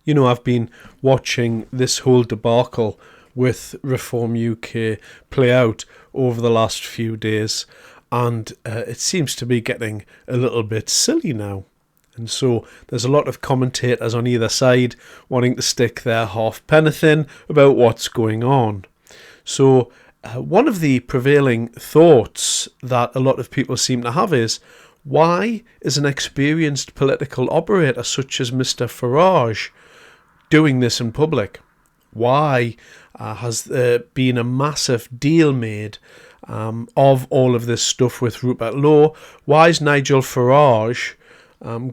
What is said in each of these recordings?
I've been watching this whole debacle with Reform UK play out over the last few days, and it seems to be getting a little bit silly now. And so there's a lot of commentators on either side wanting to stick their halfpenny in about what's going on. So one of the prevailing thoughts that a lot of people seem to have is, why is an experienced political operator such as Mr. Farage doing this in public? Why has there been a massive deal made of all of this stuff with Rupert Lowe? Why is Nigel Farage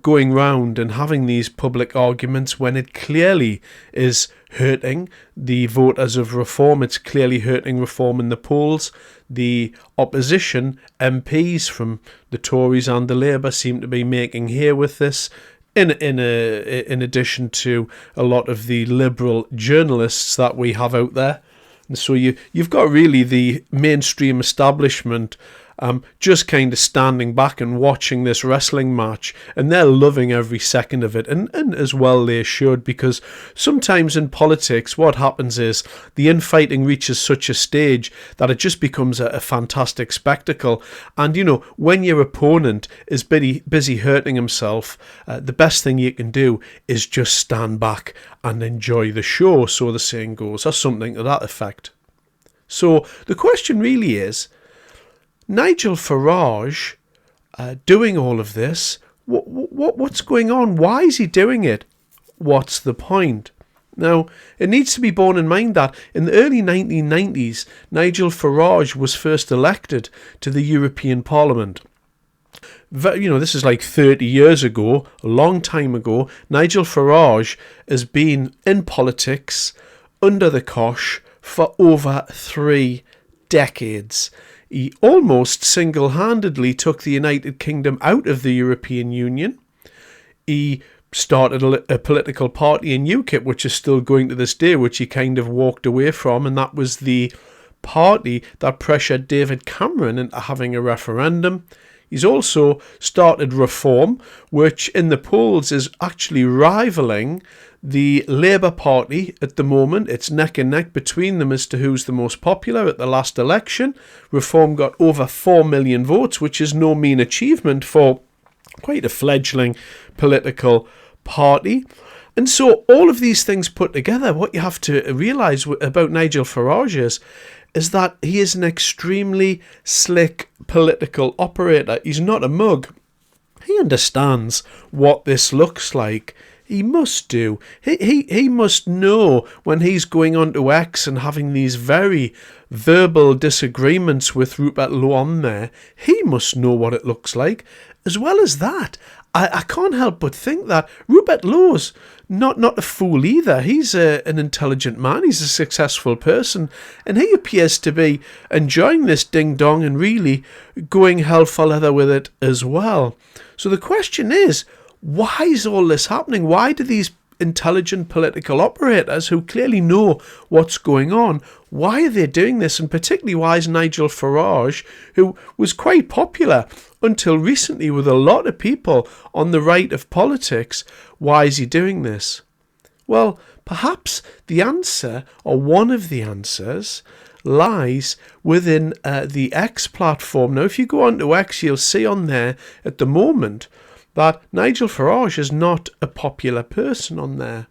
going round and having these public arguments when it clearly is hurting the voters of Reform? It's clearly hurting Reform in the polls. The opposition MPs from the Tories and the Labour seem to be making hay with this, in addition to a lot of the liberal journalists that we have out there. And so you've got really the mainstream establishment just kind of standing back and watching this wrestling match, and they're loving every second of it, and as well they should, because sometimes in politics what happens is the infighting reaches such a stage that it just becomes a fantastic spectacle. And when your opponent is busy hurting himself, the best thing you can do is just stand back and enjoy the show, so the saying goes, or something to that effect. So the question really is, Nigel Farage doing all of this, what's going on? Why is he doing it? What's the point? Now, it needs to be borne in mind that in the early 1990s, Nigel Farage was first elected to the European Parliament. This is like 30 years ago, a long time ago. Nigel Farage has been in politics under the cosh for over 3 decades. He almost single-handedly took the United Kingdom out of the European Union. He started a political party in UKIP, which is still going to this day, which he kind of walked away from, and that was the party that pressured David Cameron into having a referendum. He's also started Reform, which in the polls is actually rivaling the Labour Party at the moment. It's neck and neck between them as to who's the most popular at the last election. Reform got over 4 million votes, which is no mean achievement for quite a fledgling political party. And so all of these things put together, what you have to realise about Nigel Farage is that he is an extremely slick political operator. He's not a mug. He understands what this looks like. He must do. He must know when he's going on to X and having these very verbal disagreements with Rupert Lowe on there. He must know what it looks like. As well as that, I can't help but think that Rupert Lowe's not a fool either. He's an intelligent man. He's a successful person. And he appears to be enjoying this ding-dong and really going hell for leather with it as well. So the question is, why is all this happening? Why do these intelligent political operators who clearly know what's going on, why are they doing this? And particularly, why is Nigel Farage, who was quite popular until recently with a lot of people on the right of politics, why is he doing this? Well, perhaps the answer, or one of the answers, lies within the X platform. Now, if you go onto X, you'll see on there at the moment that Nigel Farage is not a popular person on there.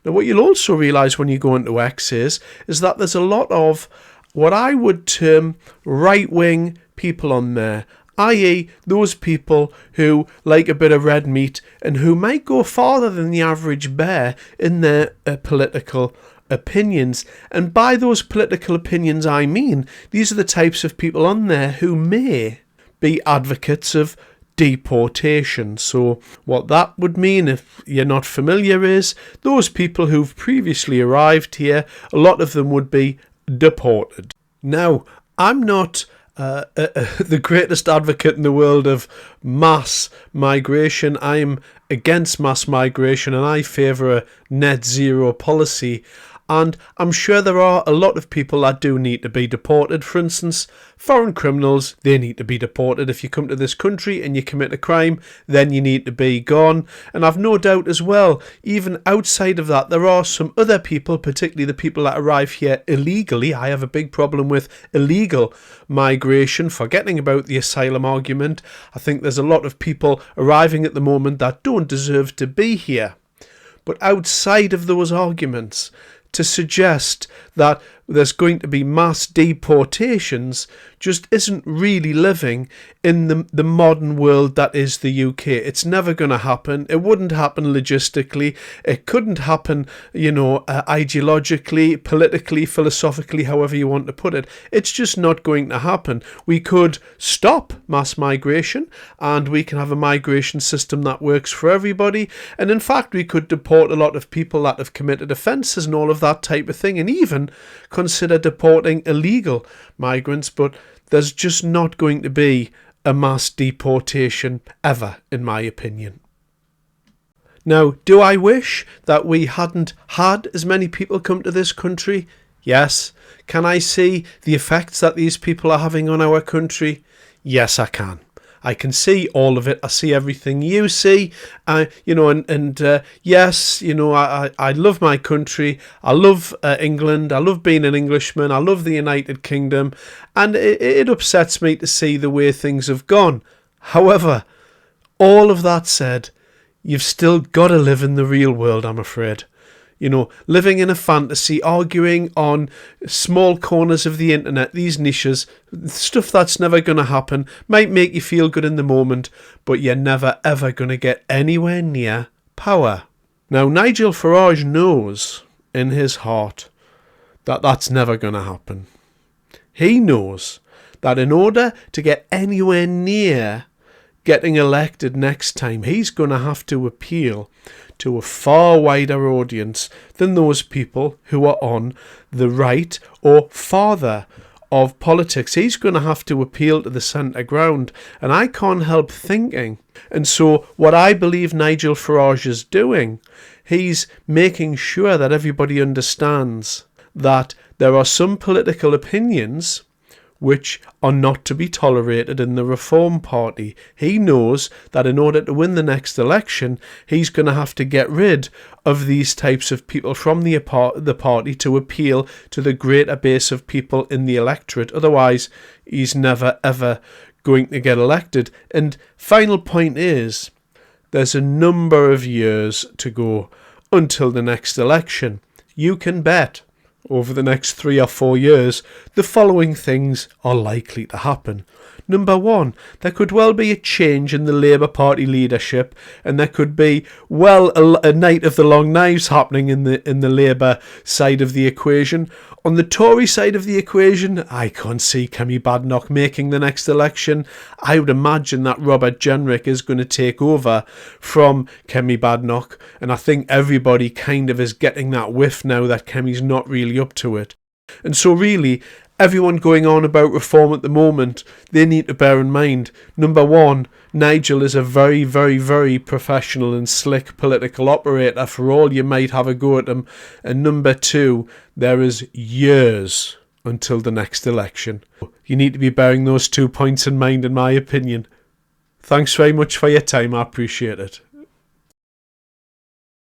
Now, what you'll also realise when you go into X is that there's a lot of what I would term right-wing people on there, i.e. those people who like a bit of red meat and who might go farther than the average bear in their political opinions. And by those political opinions, I mean these are the types of people on there who may be advocates of deportation. So what that would mean, if you're not familiar, is those people who've previously arrived here, a lot of them would be deported. Now, I'm not the greatest advocate in the world of mass migration. I'm against mass migration and I favour a net zero policy. And I'm sure there are a lot of people that do need to be deported. For instance, foreign criminals, they need to be deported. If you come to this country and you commit a crime, then you need to be gone. And I've no doubt as well, even outside of that, there are some other people, particularly the people that arrive here illegally. I have a big problem with illegal migration, forgetting about the asylum argument. I think there's a lot of people arriving at the moment that don't deserve to be here. But outside of those arguments, to suggest that there's going to be mass deportations just isn't really living in the modern world that is the UK. It's never going to happen. It wouldn't happen logistically. It couldn't happen, ideologically, politically, philosophically, however you want to put it. It's just not going to happen. We could stop mass migration and we can have a migration system that works for everybody. And in fact, we could deport a lot of people that have committed offences and all of that type of thing, and even consider deporting illegal migrants, but there's just not going to be a mass deportation ever, in my opinion. Now, do I wish that we hadn't had as many people come to this country? Yes. Can I see the effects that these people are having on our country? Yes, I can. I can see all of it. I see everything you see, yes, I love my country. I love England. I love being an Englishman. I love the United Kingdom, and it upsets me to see the way things have gone. However, all of that said, you've still got to live in the real world, I'm afraid. Living in a fantasy, arguing on small corners of the internet, these niches, stuff that's never going to happen, might make you feel good in the moment, but you're never ever going to get anywhere near power. Now, Nigel Farage knows in his heart that that's never going to happen. He knows that in order to get anywhere near getting elected next time, he's going to have to appeal to a far wider audience than those people who are on the right or farther of politics. He's going to have to appeal to the centre ground, and I can't help thinking. And so what I believe Nigel Farage is doing, he's making sure that everybody understands that there are some political opinions which are not to be tolerated in the Reform Party. He knows that in order to win the next election, he's going to have to get rid of these types of people from the party to appeal to the greater base of people in the electorate. Otherwise, he's never, ever going to get elected. And final point is, there's a number of years to go until the next election. You can bet over the next 3 or 4 years, the following things are likely to happen. Number one, there could well be a change in the Labour Party leadership, and there could be, a night of the long knives happening in the Labour side of the equation. On the Tory side of the equation, I can't see Kemi Badenoch making the next election. I would imagine that Robert Jenrick is going to take over from Kemi Badenoch, and I think everybody kind of is getting that whiff now that Kemi's not really up to it. And so really, everyone going on about reform at the moment, they need to bear in mind, number one, Nigel is a very, very, very professional and slick political operator, for all you might have a go at him. And number two, there is years until the next election. You need to be bearing those 2 points in mind, in my opinion. Thanks very much for your time. I appreciate it.